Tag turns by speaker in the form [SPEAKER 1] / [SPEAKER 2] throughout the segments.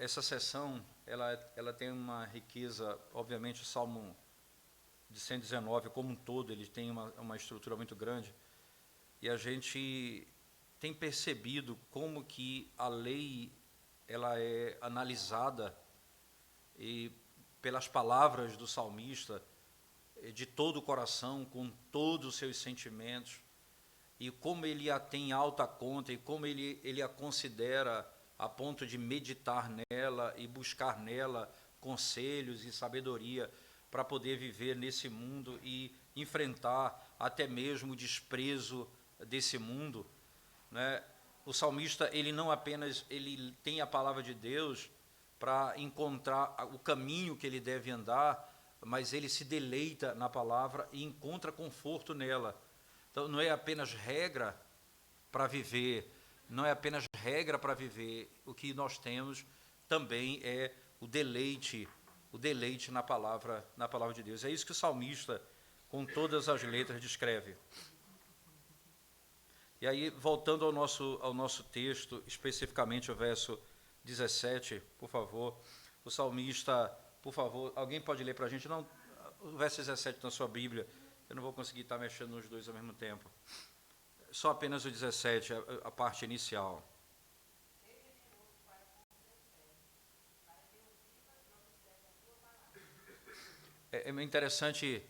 [SPEAKER 1] essa sessão, ela tem uma riqueza, obviamente o Salmo de 119, como um todo, ele tem uma estrutura muito grande, e a gente tem percebido como que a lei ela é analisada e pelas palavras do salmista, de todo o coração, com todos os seus sentimentos, e como ele a tem em alta conta, e como ele a considera a ponto de meditar nela e buscar nela conselhos e sabedoria para poder viver nesse mundo e enfrentar até mesmo o desprezo desse mundo, né? O salmista, ele não apenas ele tem a palavra de Deus para encontrar o caminho que ele deve andar, mas ele se deleita na palavra e encontra conforto nela. Então, não é apenas regra para viver, não é apenas regra para viver, o que nós temos também é o deleite na palavra de Deus. É isso que o salmista, com todas as letras, descreve. E aí, voltando ao nosso texto, especificamente o verso 17, por favor, o salmista, por favor, alguém pode ler para a gente? Não, o verso 17 na sua Bíblia, eu não vou conseguir estar mexendo nos dois ao mesmo tempo. Só apenas o 17, a parte inicial. É interessante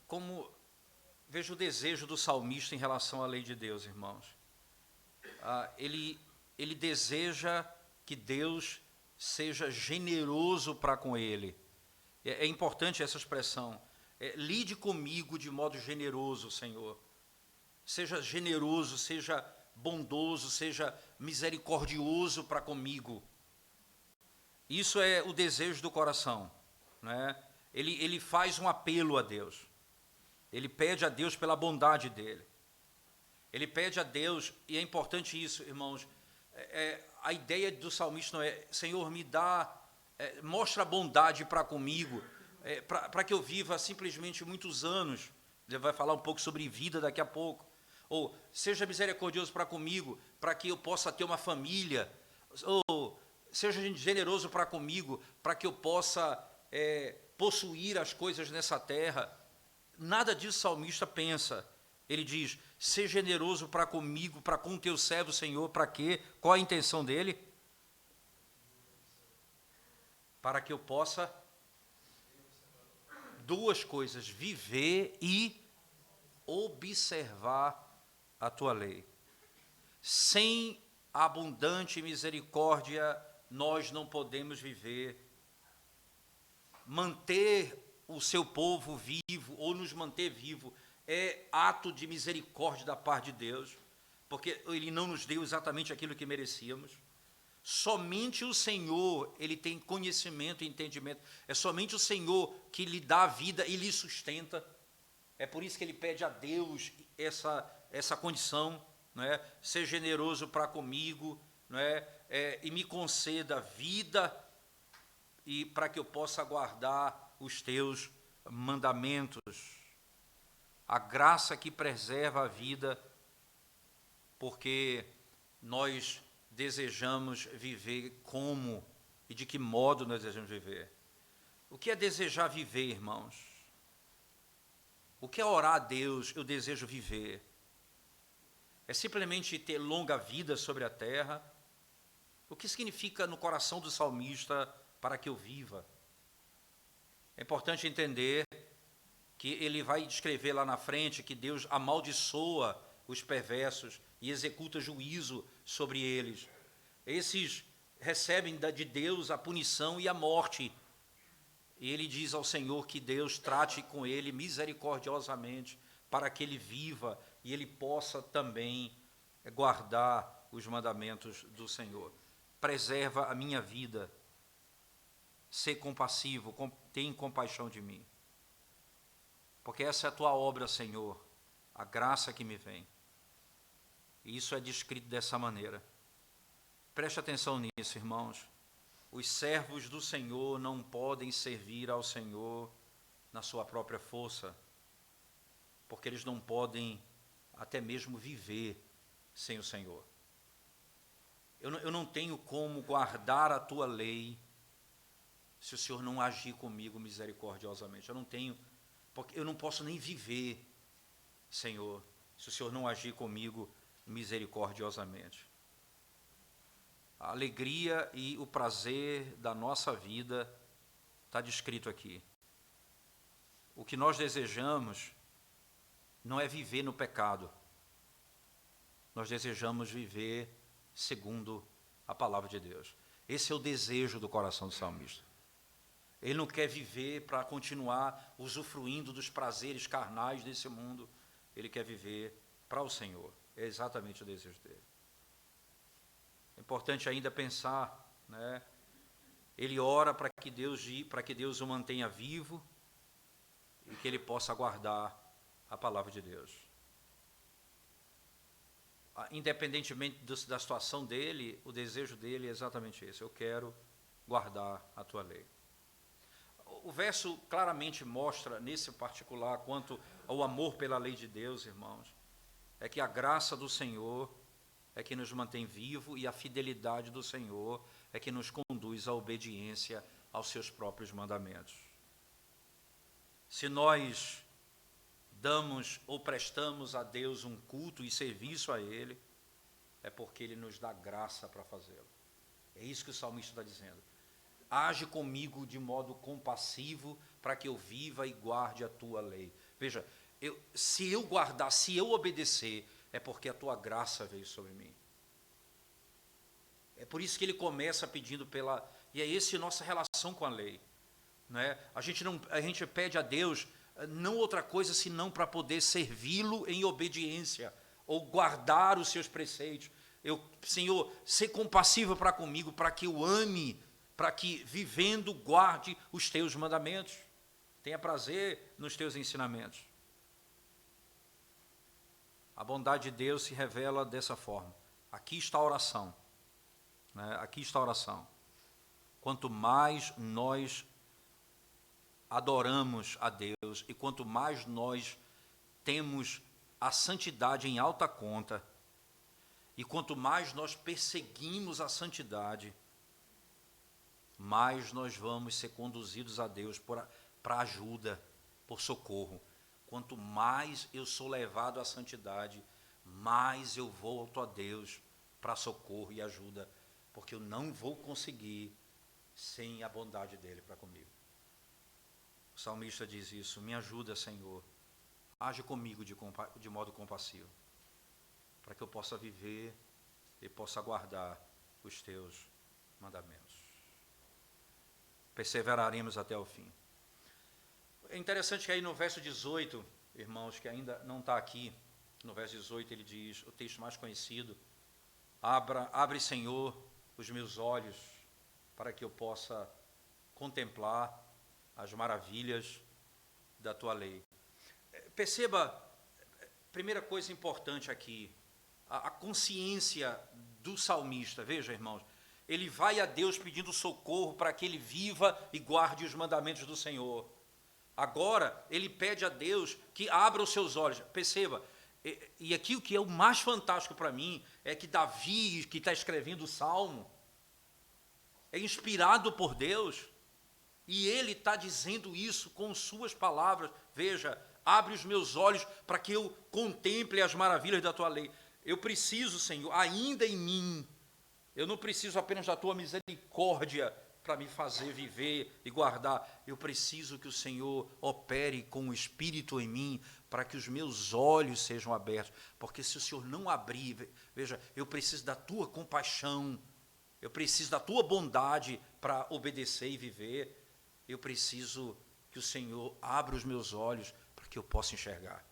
[SPEAKER 1] como veja o desejo do salmista em relação à lei de Deus, irmãos. Ele deseja que Deus seja generoso para com ele. É importante essa expressão. Lide comigo de modo generoso, Senhor. Seja generoso, seja bondoso, seja misericordioso para comigo. Isso é o desejo do coração, né? Ele faz um apelo a Deus. Ele pede a Deus pela bondade dele. Ele pede a Deus, e é importante isso, irmãos, a ideia do salmista não é, Senhor, me dá, mostra bondade para comigo, para que eu viva simplesmente muitos anos. Ele vai falar um pouco sobre vida daqui a pouco. Ou, seja misericordioso para comigo, para que eu possa ter uma família. Ou, seja generoso para comigo, para que eu possa possuir as coisas nessa terra. Nada disso o salmista pensa. Ele diz, seja generoso para comigo, para com o teu servo, Senhor, para quê? Qual a intenção dele? Para que eu possa duas coisas, viver e observar a tua lei. Sem abundante misericórdia, nós não podemos viver. Manter o seu povo vivo, ou nos manter vivo, é ato de misericórdia da parte de Deus, porque Ele não nos deu exatamente aquilo que merecíamos. Somente o Senhor, Ele tem conhecimento e entendimento. É somente o Senhor que lhe dá a vida e lhe sustenta. É por isso que Ele pede a Deus essa condição, não é? Ser generoso para comigo, não é? E me conceda vida e para que eu possa guardar os teus mandamentos. A graça que preserva a vida, porque nós desejamos viver como e de que modo nós desejamos viver. O que é desejar viver, irmãos? O que é orar a Deus? Eu desejo viver. É simplesmente ter longa vida sobre a terra? O que significa no coração do salmista para que eu viva? É importante entender que ele vai descrever lá na frente que Deus amaldiçoa os perversos e executa juízo sobre eles. Esses recebem de Deus a punição e a morte. E ele diz ao Senhor que Deus trate com ele misericordiosamente para que ele viva e ele possa também guardar os mandamentos do Senhor. Preserva a minha vida. Ser compassivo, tem compaixão de mim. Porque essa é a tua obra, Senhor, a graça que me vem. E isso é descrito dessa maneira. Preste atenção nisso, irmãos. Os servos do Senhor não podem servir ao Senhor na sua própria força, porque eles não podem até mesmo viver sem o Senhor. eu não tenho como guardar a tua lei se o Senhor não agir comigo misericordiosamente. Eu não tenho, porque eu não posso nem viver, Senhor, se o Senhor não agir comigo misericordiosamente. A alegria e o prazer da nossa vida está descrito aqui. O que nós desejamos não é viver no pecado. Nós desejamos viver segundo a palavra de Deus. Esse é o desejo do coração do salmista. Ele não quer viver para continuar usufruindo dos prazeres carnais desse mundo. Ele quer viver para o Senhor. É exatamente o desejo dele. É importante ainda pensar, né? Ele ora para que Deus o mantenha vivo e que ele possa guardar a palavra de Deus. Independentemente da situação dele, o desejo dele é exatamente esse: eu quero guardar a tua lei. O verso claramente mostra, nesse particular, quanto ao amor pela lei de Deus, irmãos, é que a graça do Senhor é que nos mantém vivo e a fidelidade do Senhor é que nos conduz à obediência aos seus próprios mandamentos. Se nós damos ou prestamos a Deus um culto e serviço a Ele, é porque Ele nos dá graça para fazê-lo. É isso que o salmista está dizendo. Age comigo de modo compassivo para que eu viva e guarde a tua lei. Veja, se eu guardar, se eu obedecer, é porque a tua graça veio sobre mim. É por isso que ele começa pedindo pela... E é essa a nossa relação com a lei. Né? A gente pede a Deus não outra coisa senão para poder servi-lo em obediência, ou guardar os seus preceitos. Senhor, ser compassivo para comigo, para que eu ame, para que, vivendo, guarde os teus mandamentos. Tenha prazer nos teus ensinamentos. A bondade de Deus se revela dessa forma. Aqui está a oração. Né? Aqui está a oração. Quanto mais nós adoramos a Deus e quanto mais nós temos a santidade em alta conta e quanto mais nós perseguimos a santidade, mais nós vamos ser conduzidos a Deus para ajuda, por socorro. Quanto mais eu sou levado à santidade, mais eu volto a Deus para socorro e ajuda, porque eu não vou conseguir sem a bondade dele para comigo. O salmista diz isso: me ajuda, Senhor, age comigo de modo compassivo, para que eu possa viver e possa guardar os teus mandamentos. Perseveraremos até o fim. É interessante que aí no verso 18, irmãos, que ainda não está aqui, no verso 18 ele diz, o texto mais conhecido: abre, Senhor, os meus olhos, para que eu possa contemplar as maravilhas da tua lei. Perceba, primeira coisa importante aqui, a consciência do salmista. Veja, irmãos, ele vai a Deus pedindo socorro para que ele viva e guarde os mandamentos do Senhor. Agora, ele pede a Deus que abra os seus olhos. Perceba, e aqui o que é o mais fantástico para mim é que Davi, que está escrevendo o Salmo, é inspirado por Deus, e ele está dizendo isso com suas palavras. Veja, abre os meus olhos para que eu contemple as maravilhas da tua lei. Eu preciso, Senhor, ainda em mim, eu não preciso apenas da tua misericórdia para me fazer viver e guardar. Eu preciso que o Senhor opere com o Espírito em mim, para que os meus olhos sejam abertos. Porque se o Senhor não abrir, veja, eu preciso da tua compaixão, eu preciso da tua bondade para obedecer e viver. Eu preciso que o Senhor abra os meus olhos para que eu possa enxergar.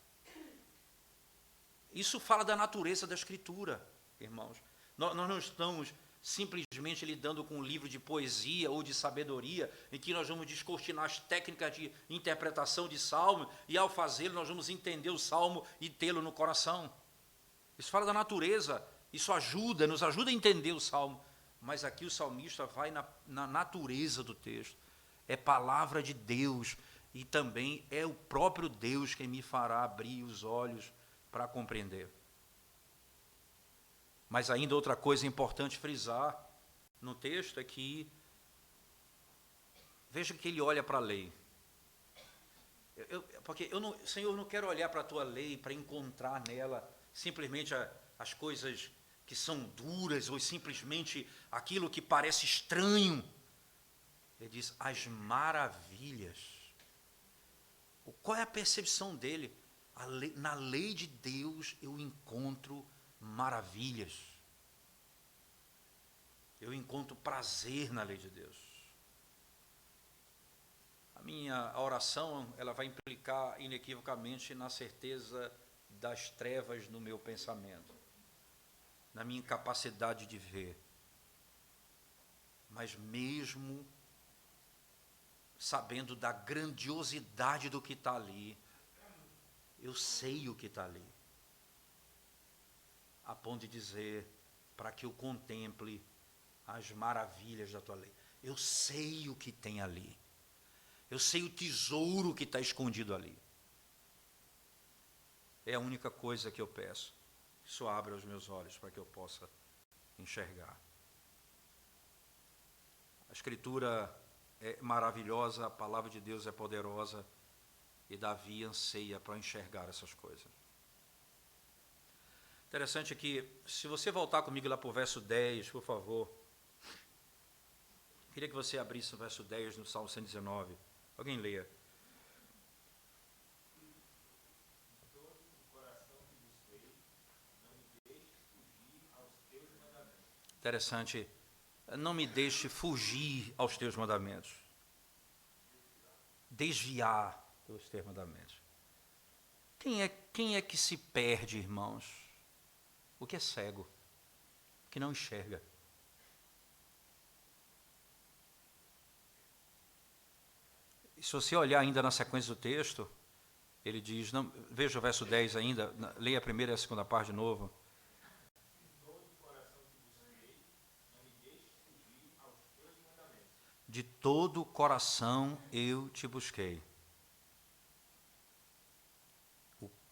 [SPEAKER 1] Isso fala da natureza da Escritura, irmãos. Nós não estamos simplesmente lidando com um livro de poesia ou de sabedoria, em que nós vamos descortinar as técnicas de interpretação de salmo, e ao fazê-lo nós vamos entender o salmo e tê-lo no coração. Isso fala da natureza, isso nos ajuda a entender o salmo, mas aqui o salmista vai na natureza do texto. É palavra de Deus, e também é o próprio Deus quem me fará abrir os olhos para compreender. Mas ainda outra coisa importante frisar no texto é que, veja que ele olha para a lei. Porque Senhor, eu não quero olhar para a tua lei para encontrar nela simplesmente as coisas que são duras ou simplesmente aquilo que parece estranho. Ele diz, as maravilhas. Qual é a percepção dele? Na lei de Deus eu encontro maravilhas. Eu encontro prazer na lei de Deus. A oração, ela vai implicar inequivocamente na certeza das trevas no meu pensamento, na minha incapacidade de ver. Mas mesmo sabendo da grandiosidade do que está ali, eu sei o que está ali, a ponto de dizer, para que eu contemple as maravilhas da tua lei. Eu sei o que tem ali. Eu sei o tesouro que está escondido ali. É a única coisa que eu peço. Isso abre os meus olhos para que eu possa enxergar. A Escritura é maravilhosa, a palavra de Deus é poderosa, e Davi anseia para enxergar essas coisas. Interessante que, se você voltar comigo lá para o verso 10, por favor, queria que você abrisse o verso 10 no Salmo 119. Alguém leia. Interessante. Não me deixe fugir aos teus mandamentos. Desviar dos teus mandamentos. Quem é que se perde, irmãos? O que é cego, que não enxerga. E se você olhar ainda na sequência do texto, ele diz, não, veja o verso 10 ainda, leia a primeira e a segunda parte de novo. De todo o coração eu te busquei.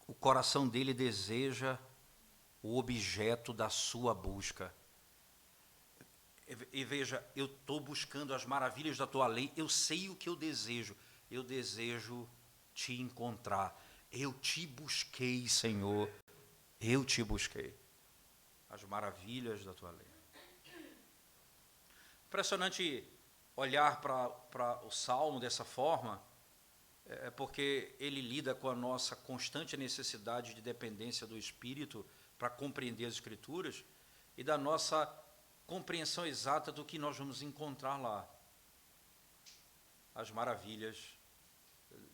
[SPEAKER 1] O coração dele deseja o objeto da sua busca. E veja, eu estou buscando as maravilhas da tua lei, eu sei o que eu desejo te encontrar. Eu te busquei, Senhor, eu te busquei. As maravilhas da tua lei. Impressionante olhar para o Salmo dessa forma, porque ele lida com a nossa constante necessidade de dependência do Espírito para compreender as Escrituras e da nossa compreensão exata do que nós vamos encontrar lá. As maravilhas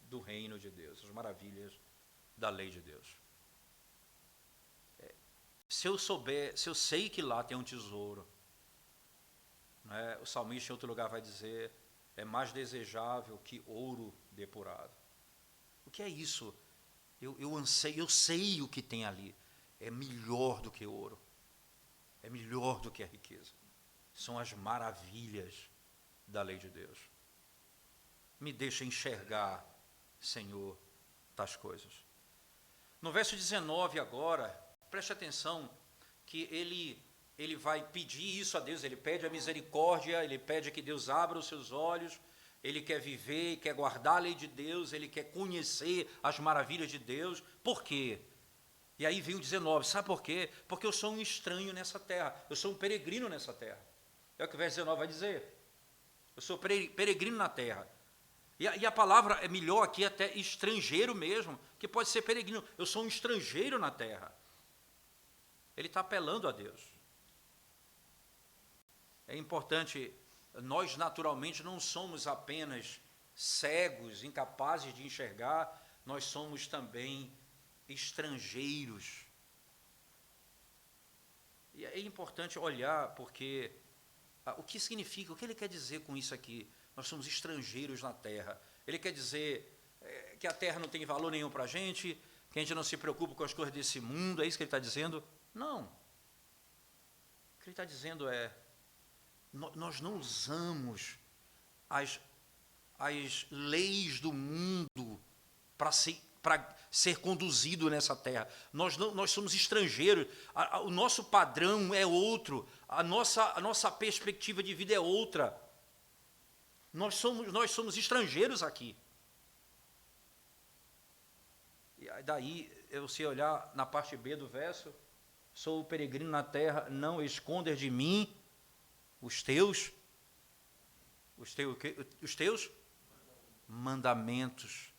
[SPEAKER 1] do reino de Deus, as maravilhas da lei de Deus. Se eu sei que lá tem um tesouro, o salmista em outro lugar vai dizer, é mais desejável que ouro depurado. O que é isso? Eu anseio, eu sei o que tem ali. É melhor do que ouro. É melhor do que a riqueza. São as maravilhas da lei de Deus. Me deixa enxergar, Senhor, tais coisas. No verso 19 agora, preste atenção que ele vai pedir isso a Deus, ele pede a misericórdia, ele pede que Deus abra os seus olhos, ele quer viver, quer guardar a lei de Deus, ele quer conhecer as maravilhas de Deus. Por quê? E aí vem o 19, sabe por quê? Porque eu sou um estranho nessa terra, eu sou um peregrino nessa terra. É o que o verso 19 vai dizer. Eu sou peregrino na terra. E a palavra é melhor aqui, até estrangeiro mesmo, que pode ser peregrino. Eu sou um estrangeiro na terra. Ele está apelando a Deus. É importante, nós naturalmente não somos apenas cegos, incapazes de enxergar, nós somos também estrangeiros. E é importante olhar, porque o que significa, o que ele quer dizer com isso aqui? Nós somos estrangeiros na terra. Ele quer dizer que a terra não tem valor nenhum para a gente, que a gente não se preocupa com as coisas desse mundo, é isso que ele está dizendo? Não. O que ele está dizendo é, nós não usamos as leis do mundo para para ser conduzido nessa terra. Nós somos estrangeiros, o nosso padrão é outro, a nossa perspectiva de vida é outra. Nós somos estrangeiros aqui. E daí, você olhar na parte B do verso, sou o peregrino na terra, não escondas de mim os teus mandamentos.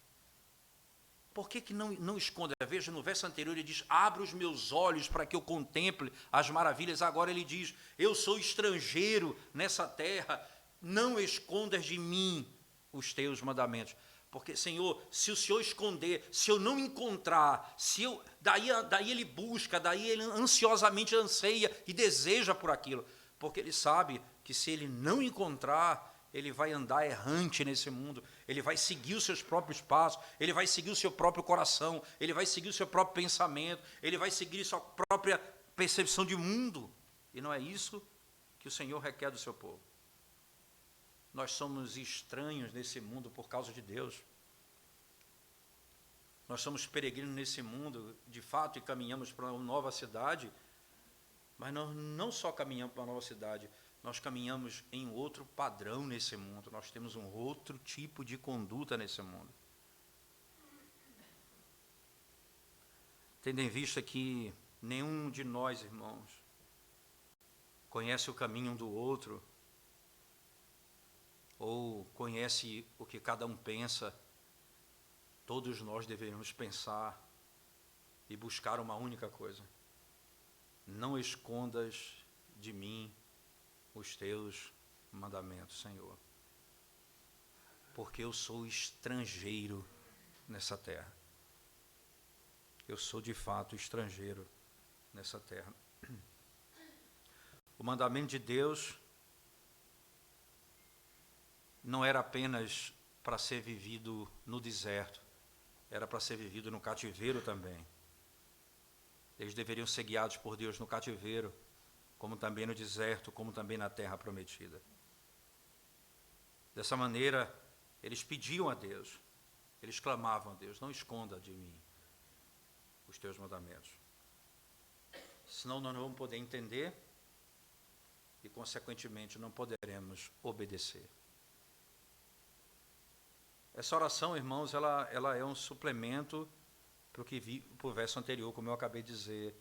[SPEAKER 1] Por que não esconda? Veja, no verso anterior ele diz, abra os meus olhos para que eu contemple as maravilhas. Agora ele diz, eu sou estrangeiro nessa terra, não escondas de mim os teus mandamentos. Porque, Senhor, se o Senhor esconder, se eu não encontrar, daí ele busca, daí ele ansiosamente anseia e deseja por aquilo. Porque ele sabe que se ele não encontrar, ele vai andar errante nesse mundo, ele vai seguir os seus próprios passos, ele vai seguir o seu próprio coração, ele vai seguir o seu próprio pensamento, ele vai seguir sua própria percepção de mundo. E não é isso que o Senhor requer do seu povo. Nós somos estranhos nesse mundo por causa de Deus. Nós somos peregrinos nesse mundo, de fato, e caminhamos para uma nova cidade, mas nós não só caminhamos para uma nova cidade, nós caminhamos em outro padrão nesse mundo, nós temos um outro tipo de conduta nesse mundo. Tendo em vista que nenhum de nós, irmãos, conhece o caminho um do outro, ou conhece o que cada um pensa, todos nós deveríamos pensar e buscar uma única coisa: não escondas de mim os teus mandamentos, Senhor, porque eu sou estrangeiro nessa terra. Eu sou de fato estrangeiro nessa terra. O mandamento de Deus não era apenas para ser vivido no deserto, era para ser vivido no cativeiro também. Eles deveriam ser guiados por Deus no cativeiro, como também no deserto, como também na terra prometida. Dessa maneira, eles pediam a Deus, eles clamavam a Deus, não esconda de mim os teus mandamentos. Senão nós não vamos poder entender e, consequentemente, não poderemos obedecer. Essa oração, irmãos, ela é um suplemento para o verso anterior, como eu acabei de dizer.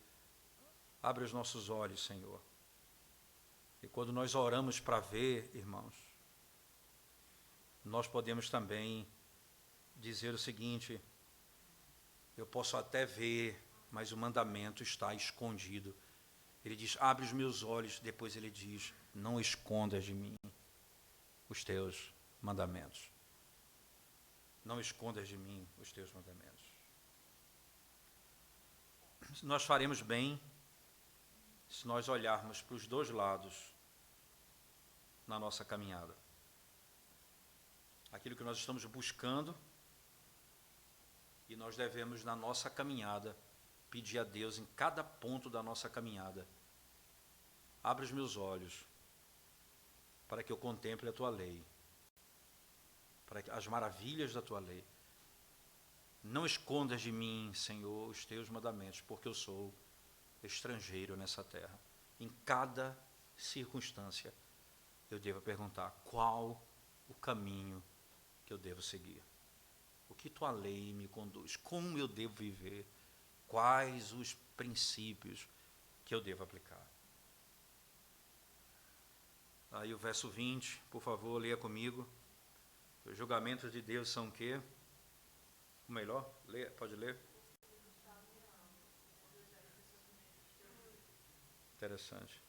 [SPEAKER 1] Abre os nossos olhos, Senhor. E quando nós oramos para ver, irmãos, nós podemos também dizer o seguinte: eu posso até ver, mas o mandamento está escondido. Ele diz, abre os meus olhos, depois ele diz, não escondas de mim os teus mandamentos. Não escondas de mim os teus mandamentos. Nós faremos bem se nós olharmos para os dois lados na nossa caminhada. Aquilo que nós estamos buscando, e nós devemos, na nossa caminhada, pedir a Deus em cada ponto da nossa caminhada: abre os meus olhos para que eu contemple a tua lei, para as maravilhas da tua lei. Não escondas de mim, Senhor, os teus mandamentos, porque eu sou estrangeiro nessa terra. Em cada circunstância, eu devo perguntar: qual o caminho que eu devo seguir? O que tua lei me conduz? Como eu devo viver? Quais os princípios que eu devo aplicar? Aí o verso 20, por favor, leia comigo. Os julgamentos de Deus são o quê? O melhor? Leia, pode ler? Interessante.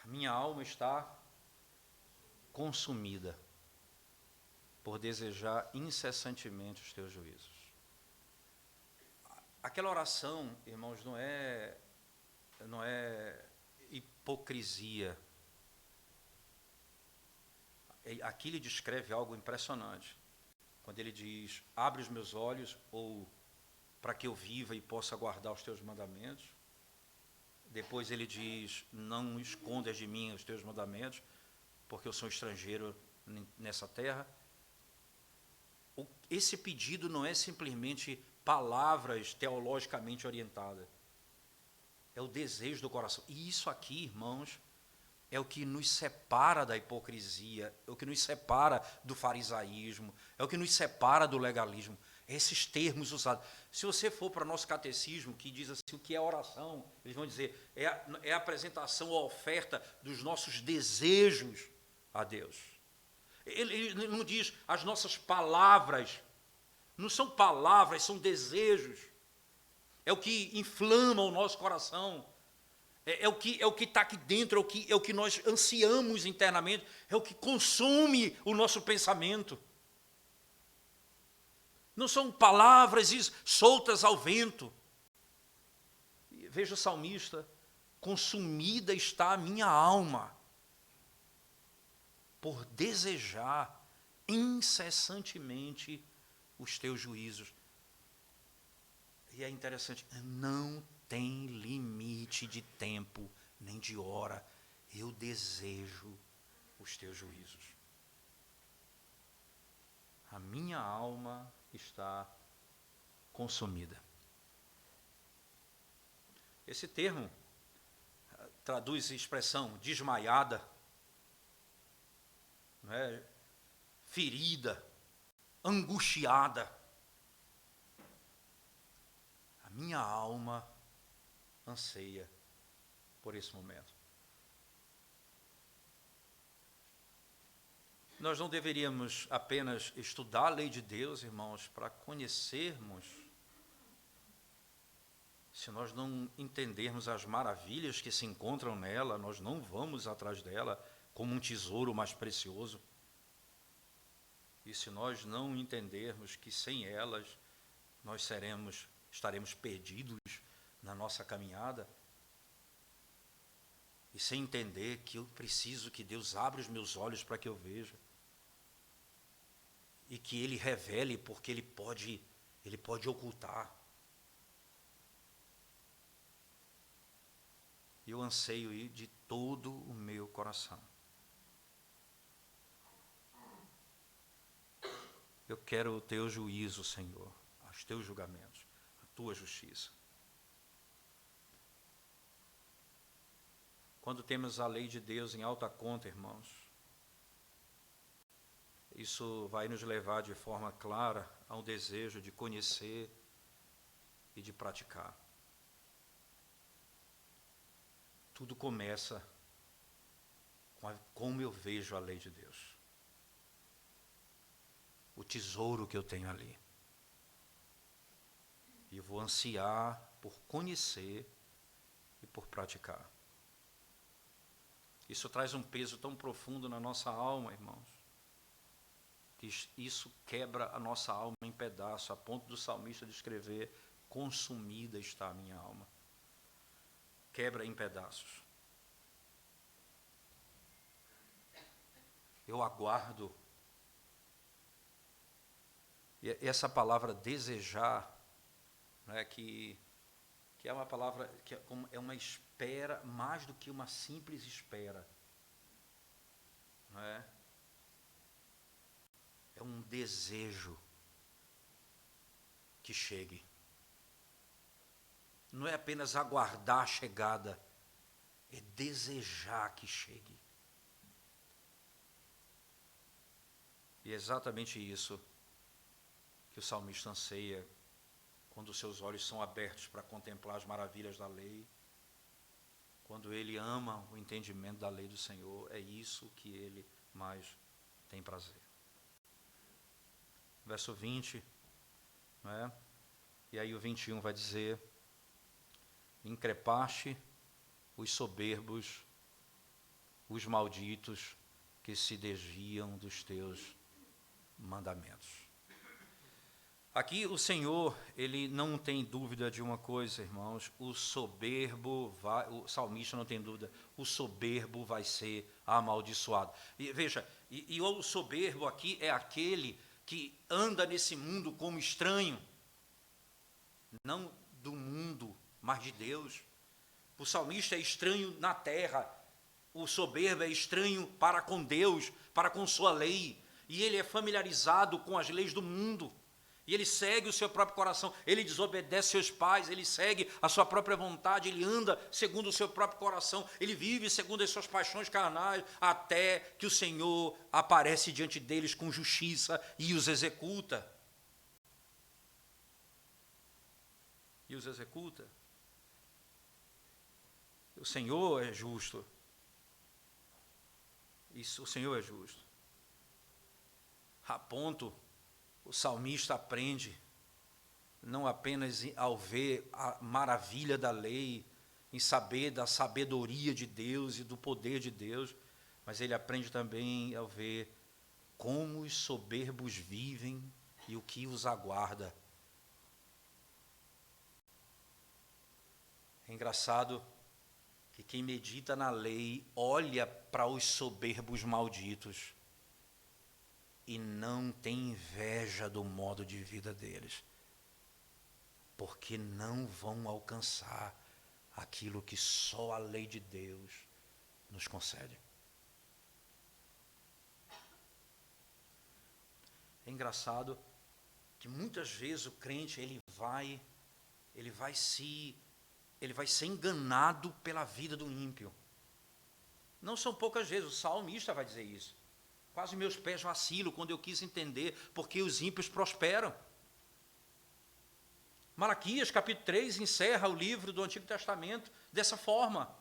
[SPEAKER 1] Minha alma está consumida por desejar incessantemente os teus juízos. Aquela oração, irmãos, não é hipocrisia. Aqui ele descreve algo impressionante. Quando ele diz, abre os meus olhos, ou para que eu viva e possa guardar os teus mandamentos. Depois ele diz, não escondas de mim os teus mandamentos, porque eu sou estrangeiro nessa terra. esse pedido não é simplesmente palavras teologicamente orientadas. É o desejo do coração. E isso aqui, irmãos, é o que nos separa da hipocrisia, é o que nos separa do farisaísmo, é o que nos separa do legalismo. Esses termos usados. Se você for para o nosso catecismo, que diz assim, o que é oração, eles vão dizer, é a apresentação, a oferta dos nossos desejos a Deus. Ele não diz as nossas palavras, não são palavras, são desejos. É o que inflama o nosso coração. É o que está aqui dentro, é o que nós ansiamos internamente, é o que consome o nosso pensamento. Não são palavras soltas ao vento. Veja o salmista, consumida está a minha alma, por desejar incessantemente os teus juízos. E é interessante, não tem limite de tempo, nem de hora. Eu desejo os teus juízos. A minha alma está consumida. Esse termo traduz a expressão desmaiada, não é? Ferida, angustiada. A minha alma anseia por esse momento. Nós não deveríamos apenas estudar a lei de Deus, irmãos, para conhecermos. Se nós não entendermos as maravilhas que se encontram nela, nós não vamos atrás dela como um tesouro mais precioso. E se nós não entendermos que sem elas nós estaremos perdidos na nossa caminhada, e sem entender que eu preciso que Deus abra os meus olhos para que eu veja, e que Ele revele, porque Ele pode ocultar. Eu anseio de todo o meu coração. Eu quero o teu juízo, Senhor, os teus julgamentos, a tua justiça. Quando temos a lei de Deus em alta conta, irmãos, isso vai nos levar de forma clara ao desejo de conhecer e de praticar. Tudo começa com como eu vejo a lei de Deus. O tesouro que eu tenho ali. E eu vou ansiar por conhecer e por praticar. Isso traz um peso tão profundo na nossa alma, irmãos, que isso quebra a nossa alma em pedaços, a ponto do salmista descrever, consumida está a minha alma. Quebra em pedaços. Eu aguardo. E essa palavra desejar, né, que é uma palavra, que é uma espera, mais do que uma simples espera. Não é? É um desejo que chegue. Não é apenas aguardar a chegada, é desejar que chegue. E é exatamente isso que o salmista anseia quando os seus olhos são abertos para contemplar as maravilhas da lei, quando ele ama o entendimento da lei do Senhor, é isso que ele mais tem prazer. Verso 20, não é? E aí o 21 vai dizer: increpaste os soberbos, os malditos que se desviam dos teus mandamentos. Aqui o Senhor, ele não tem dúvida de uma coisa, irmãos, o salmista não tem dúvida, o soberbo vai ser amaldiçoado. E veja, e o soberbo aqui é aquele que anda nesse mundo como estranho, não do mundo, mas de Deus. O salmista é estranho na terra, o soberbo é estranho para com Deus, para com sua lei. e ele é familiarizado com as leis do mundo, e ele segue o seu próprio coração, ele desobedece seus pais, ele segue a sua própria vontade, ele anda segundo o seu próprio coração, ele vive segundo as suas paixões carnais, até que o Senhor aparece diante deles com justiça e os executa. E os executa. O Senhor é justo. Isso, o Senhor é justo. A ponto, o salmista aprende, não apenas ao ver a maravilha da lei, em saber da sabedoria de Deus e do poder de Deus, mas ele aprende também ao ver como os soberbos vivem e o que os aguarda. É engraçado que quem medita na lei olha para os soberbos malditos e não tem inveja do modo de vida deles, porque não vão alcançar aquilo que só a lei de Deus nos concede. É engraçado que muitas vezes o crente ele vai ser enganado pela vida do ímpio. Não são poucas vezes, o salmista vai dizer isso. Quase meus pés vacilam quando eu quis entender porque os ímpios prosperam. Malaquias, capítulo 3, encerra o livro do Antigo Testamento dessa forma,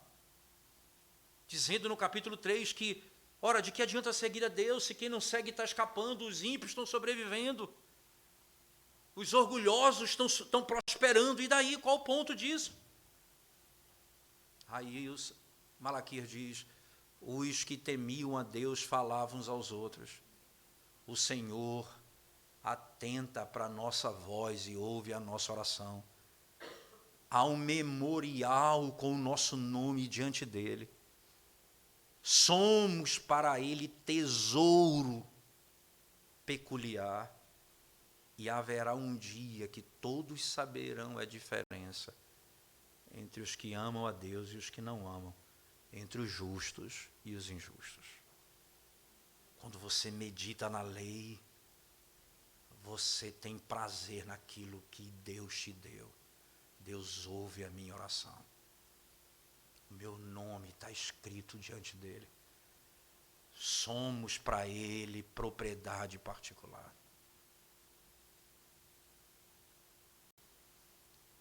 [SPEAKER 1] dizendo no capítulo 3 que, ora, de que adianta seguir a Deus se quem não segue está escapando, os ímpios estão sobrevivendo, os orgulhosos estão prosperando, e daí qual o ponto disso? Aí Malaquias diz, os que temiam a Deus falavam uns aos outros, o Senhor atenta para a nossa voz e ouve a nossa oração. Há um memorial com o nosso nome diante dele. Somos para ele tesouro peculiar, e haverá um dia que todos saberão a diferença entre os que amam a Deus e os que não amam, entre os justos e os injustos. Quando você medita na lei, você tem prazer naquilo que Deus te deu. Deus ouve a minha oração. O meu nome está escrito diante dele. Somos para ele propriedade particular.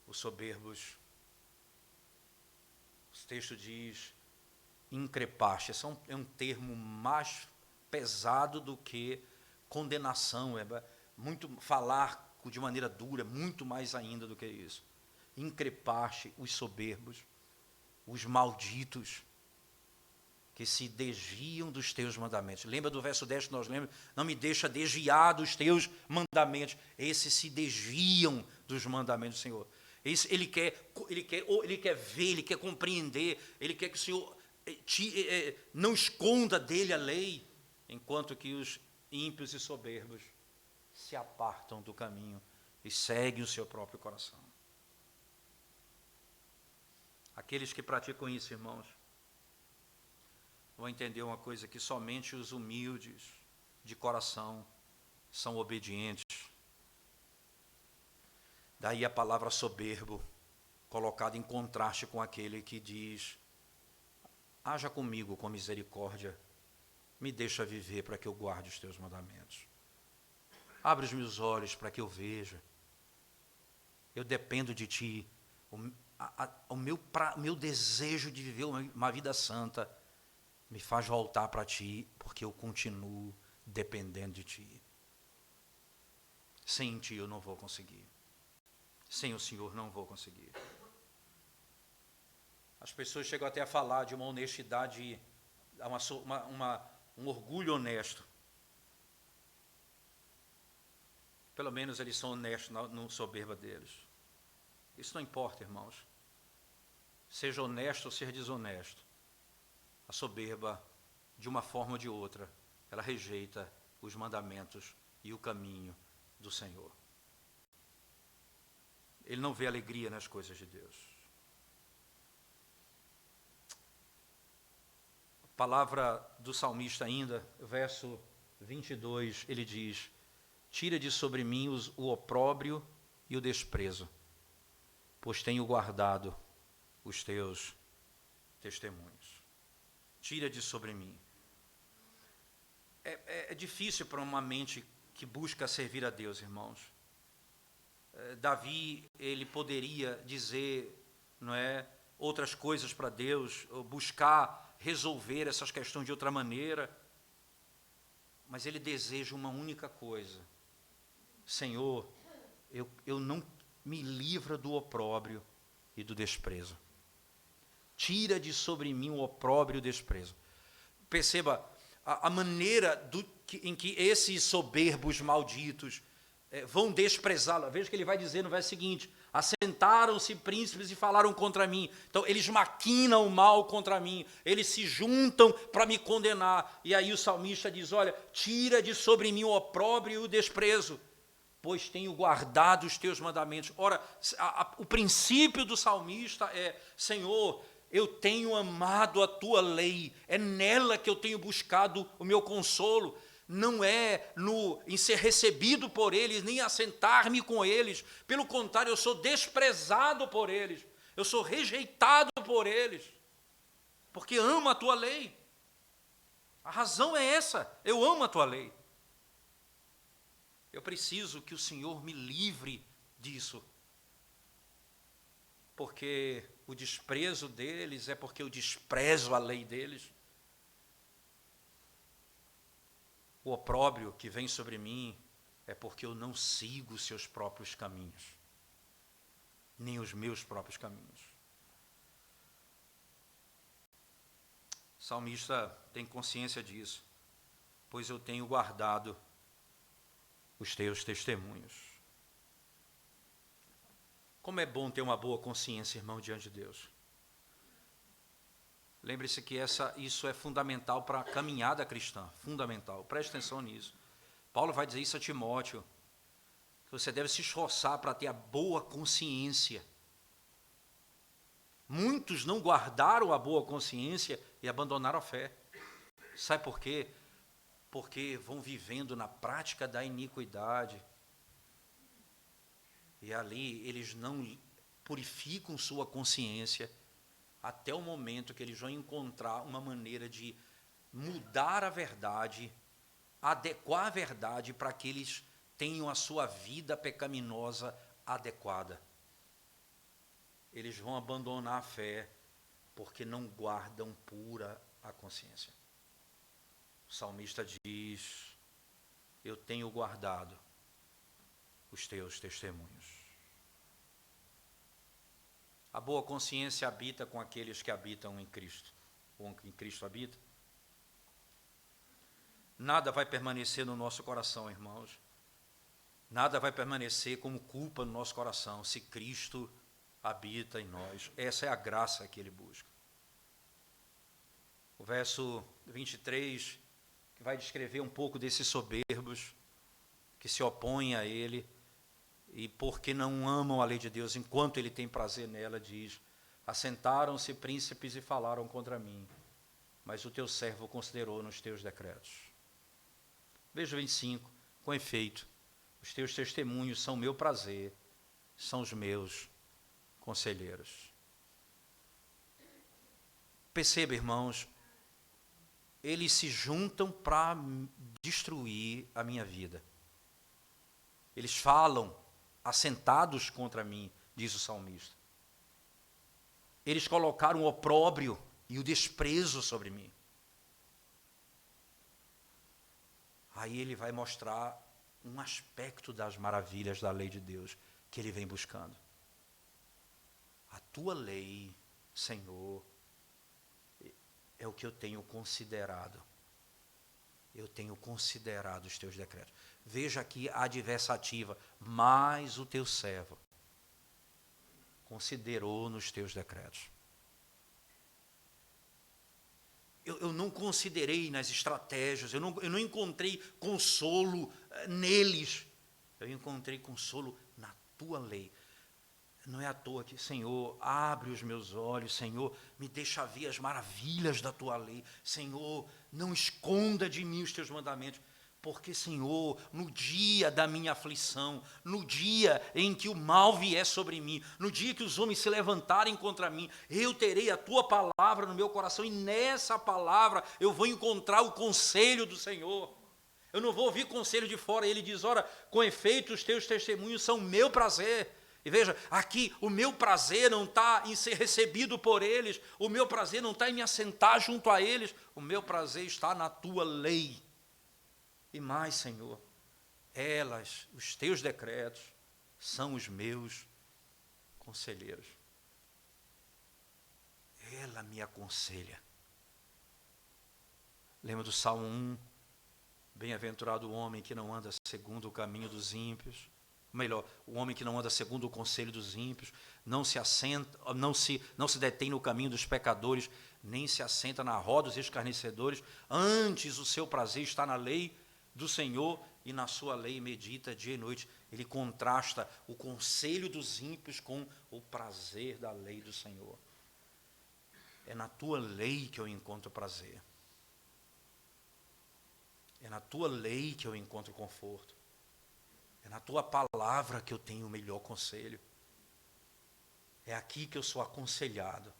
[SPEAKER 1] Os soberbos, o texto diz, increpaste, é um termo mais pesado do que condenação, muito falar de maneira dura, muito mais ainda do que isso. Increpaste os soberbos, os malditos, que se desviam dos teus mandamentos. Lembra do verso 10 que nós lemos? Não me deixa desviar dos teus mandamentos. Esses se desviam dos mandamentos do Senhor. Ele quer ver, ele quer compreender, ele quer que o Senhor não esconda dele a lei, enquanto que os ímpios e soberbos se apartam do caminho e seguem o seu próprio coração. Aqueles que praticam isso, irmãos, vão entender uma coisa, que somente os humildes de coração são obedientes. Daí a palavra soberbo, colocada em contraste com aquele que diz, haja comigo com misericórdia, me deixa viver para que eu guarde os teus mandamentos. Abre os meus olhos para que eu veja. Eu dependo de ti. O meu desejo de viver uma vida santa me faz voltar para ti, porque eu continuo dependendo de ti. Sem ti eu não vou conseguir. Sem o Senhor não vou conseguir. As pessoas chegam até a falar de uma honestidade, um orgulho honesto. Pelo menos eles são honestos no soberba deles. Isso não importa, irmãos. Seja honesto ou seja desonesto. A soberba, de uma forma ou de outra, ela rejeita os mandamentos e o caminho do Senhor. Ele não vê alegria nas coisas de Deus. A palavra do salmista ainda, verso 22, ele diz: tira de sobre mim o opróbrio e o desprezo, pois tenho guardado os teus testemunhos. Tira de sobre mim. É difícil para uma mente que busca servir a Deus, irmãos. Davi, ele poderia dizer, não é, outras coisas para Deus, ou buscar resolver essas questões de outra maneira, mas ele deseja uma única coisa: Senhor, eu não me livra do opróbrio e do desprezo. Tira de sobre mim o opróbrio e o desprezo. Perceba a maneira em que esses soberbos malditos vão desprezá-lo. Veja que ele vai dizer no verso seguinte: assentaram-se príncipes e falaram contra mim. Então, eles maquinam o mal contra mim, eles se juntam para me condenar. E aí o salmista diz: olha, tira de sobre mim o opróbrio e o desprezo, pois tenho guardado os teus mandamentos. Ora, o princípio do salmista é: Senhor, eu tenho amado a tua lei, é nela que eu tenho buscado o meu consolo. Não é em ser recebido por eles, nem assentar-me com eles. Pelo contrário, eu sou desprezado por eles, eu sou rejeitado por eles, porque amo a tua lei. A razão é essa: eu amo a tua lei. Eu preciso que o Senhor me livre disso, porque o desprezo deles é porque eu desprezo a lei deles. O opróbrio que vem sobre mim é porque eu não sigo os seus próprios caminhos, nem os meus próprios caminhos. O salmista tem consciência disso: pois eu tenho guardado os teus testemunhos. Como é bom ter uma boa consciência, irmão, diante de Deus. Lembre-se que isso é fundamental para a caminhada cristã, fundamental. Preste atenção nisso. Paulo vai dizer isso a Timóteo, que você deve se esforçar para ter a boa consciência. Muitos não guardaram a boa consciência e abandonaram a fé. Sabe por quê? Porque vão vivendo na prática da iniquidade. E ali eles não purificam sua consciência até o momento que eles vão encontrar uma maneira de mudar a verdade, adequar a verdade para que eles tenham a sua vida pecaminosa adequada. Eles vão abandonar a fé porque não guardam pura a consciência. O salmista diz: eu tenho guardado os teus testemunhos. A boa consciência habita com aqueles que habitam em Cristo, ou em Cristo habita. Nada vai permanecer no nosso coração, irmãos. Nada vai permanecer como culpa no nosso coração se Cristo habita em nós. Essa é a graça que ele busca. O verso 23, que vai descrever um pouco desses soberbos que se opõem a ele, e porque não amam a lei de Deus enquanto ele tem prazer nela, diz: assentaram-se príncipes e falaram contra mim, mas o teu servo considerou nos teus decretos. Veja o 25, com efeito, os teus testemunhos são meu prazer, são os meus conselheiros. Perceba, irmãos, eles se juntam para destruir a minha vida. Eles falam assentados contra mim, diz o salmista. Eles colocaram o opróbrio e o desprezo sobre mim. Aí ele vai mostrar um aspecto das maravilhas da lei de Deus que ele vem buscando. A tua lei, Senhor, é o que eu tenho considerado. Eu tenho considerado os teus decretos. Veja aqui a adversativa: mas o teu servo considerou nos teus decretos. Eu não considerei nas estratégias, eu não encontrei consolo neles, eu encontrei consolo na tua lei. Não é à toa que: Senhor, abre os meus olhos, Senhor, me deixa ver as maravilhas da tua lei, Senhor, não esconda de mim os teus mandamentos. Porque, Senhor, no dia da minha aflição, no dia em que o mal vier sobre mim, no dia que os homens se levantarem contra mim, eu terei a tua palavra no meu coração, e nessa palavra eu vou encontrar o conselho do Senhor. Eu não vou ouvir conselho de fora. Ele diz: ora, com efeito os teus testemunhos são meu prazer. E veja, aqui o meu prazer não está em ser recebido por eles, o meu prazer não está em me assentar junto a eles, o meu prazer está na tua lei. E mais, Senhor, os teus decretos, são os meus conselheiros. Ela me aconselha. Lembra do Salmo 1? Bem-aventurado o homem que não anda segundo o caminho dos ímpios. Melhor, o homem que não anda segundo o conselho dos ímpios, não se detém no caminho dos pecadores, nem se assenta na roda dos escarnecedores. Antes o seu prazer está na lei do Senhor, e na sua lei medita dia e noite. Ele contrasta o conselho dos ímpios com o prazer da lei do Senhor. É na tua lei que eu encontro prazer. É na tua lei que eu encontro conforto. É na tua palavra que eu tenho o melhor conselho. É aqui que eu sou aconselhado.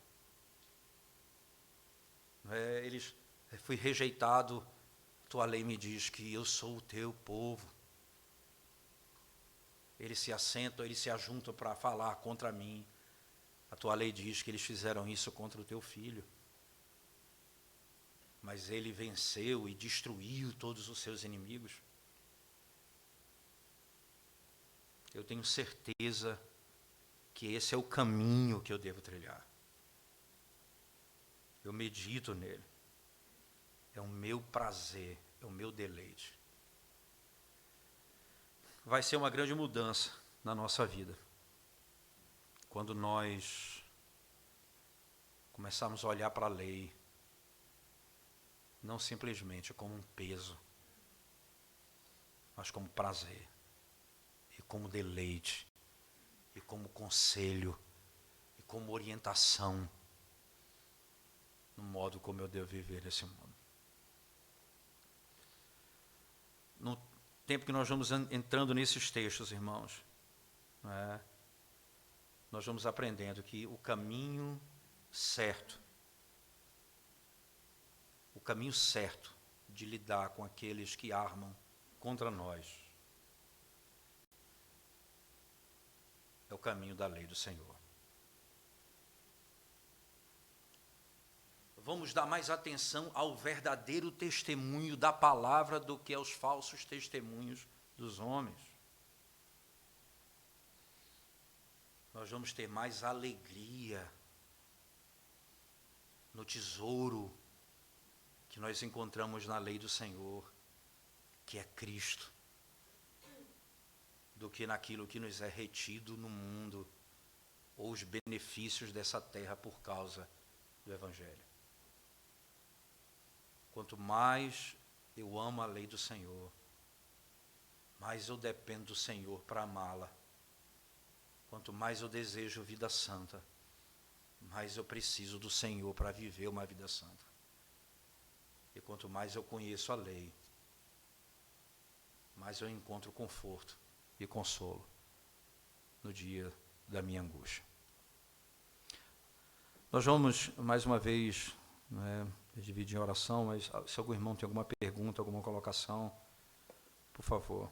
[SPEAKER 1] Fui rejeitado. Tua lei me diz que eu sou o teu povo. Eles se assentam, eles se ajuntam para falar contra mim. A tua lei diz que eles fizeram isso contra o teu filho. Mas ele venceu e destruiu todos os seus inimigos. Eu tenho certeza que esse é o caminho que eu devo trilhar. Eu medito nele. É o meu prazer, é o meu deleite. Vai ser uma grande mudança na nossa vida, quando nós começarmos a olhar para a lei, não simplesmente como um peso, mas como prazer, e como deleite, e como conselho, e como orientação, no modo como eu devo viver nesse mundo. No tempo que nós vamos entrando nesses textos, irmãos, nós vamos aprendendo que o caminho certo de lidar com aqueles que armam contra nós é o caminho da lei do Senhor. Vamos dar mais atenção ao verdadeiro testemunho da palavra do que aos falsos testemunhos dos homens. Nós vamos ter mais alegria no tesouro que nós encontramos na lei do Senhor, que é Cristo, do que naquilo que nos é retido no mundo, ou os benefícios dessa terra por causa do Evangelho. Quanto mais eu amo a lei do Senhor, mais eu dependo do Senhor para amá-la. Quanto mais eu desejo vida santa, mais eu preciso do Senhor para viver uma vida santa. E quanto mais eu conheço a lei, mais eu encontro conforto e consolo no dia da minha angústia. Nós vamos, mais uma vez, dividir em oração, mas se algum irmão tem alguma pergunta, alguma colocação, por favor.